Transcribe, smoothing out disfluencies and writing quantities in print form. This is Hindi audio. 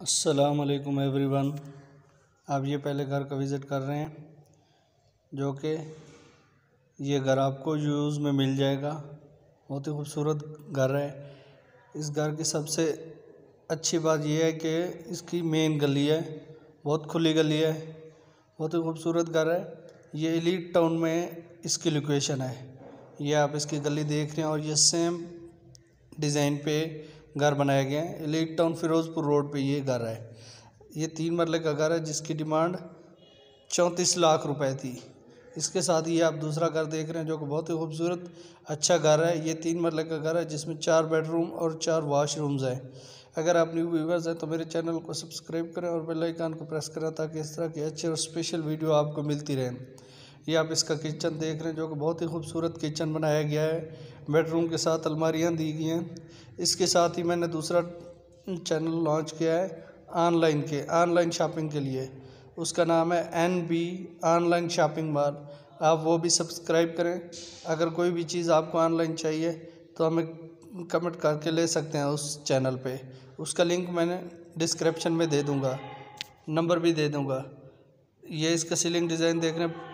अस्सलाम वालेकुम एवरीवन। आप ये पहले घर का विज़िट कर रहे हैं, जो कि ये घर आपको यूज़ में मिल जाएगा। बहुत ही खूबसूरत घर है। इस घर की सबसे अच्छी बात यह है कि इसकी मेन गली है, बहुत खुली गली है, बहुत ही खूबसूरत घर है। ये एलीट टाउन में इसकी लोकेशन है। ये आप इसकी गली देख रहे हैं और ये सेम डिज़ाइन पे घर बनाया गया है। एलीट टाउन फिरोज़पुर रोड पे ये घर है। ये 3 मरले का घर है जिसकी डिमांड 34 लाख रुपए थी। इसके साथ ही आप दूसरा घर देख रहे हैं जो कि बहुत ही खूबसूरत अच्छा घर है। ये 3 मरले का घर है जिसमें 4 बेडरूम और 4 वॉशरूम्स हैं। अगर आप न्यू व्यूवर्स हैं तो मेरे चैनल को सब्सक्राइब करें और बेल आइकन को प्रेस करें ताकि इस तरह की अच्छी और स्पेशल वीडियो आपको मिलती रहे। ये आप इसका किचन देख रहे हैं जो कि बहुत ही खूबसूरत किचन बनाया गया है। बेडरूम के साथ अलमारियाँ दी गई हैं। इसके साथ ही मैंने दूसरा चैनल लॉन्च किया है ऑनलाइन शॉपिंग के लिए। उसका नाम है NB ऑनलाइन शॉपिंग मॉल। आप वो भी सब्सक्राइब करें। अगर कोई भी चीज़ आपको ऑनलाइन चाहिए तो हमें कमेंट करके ले सकते हैं उस चैनल पे। उसका लिंक मैंने डिस्क्रिप्शन में दे दूँगा, नंबर भी दे दूँगा। ये इसका सीलिंग डिज़ाइन देख रहे हैं,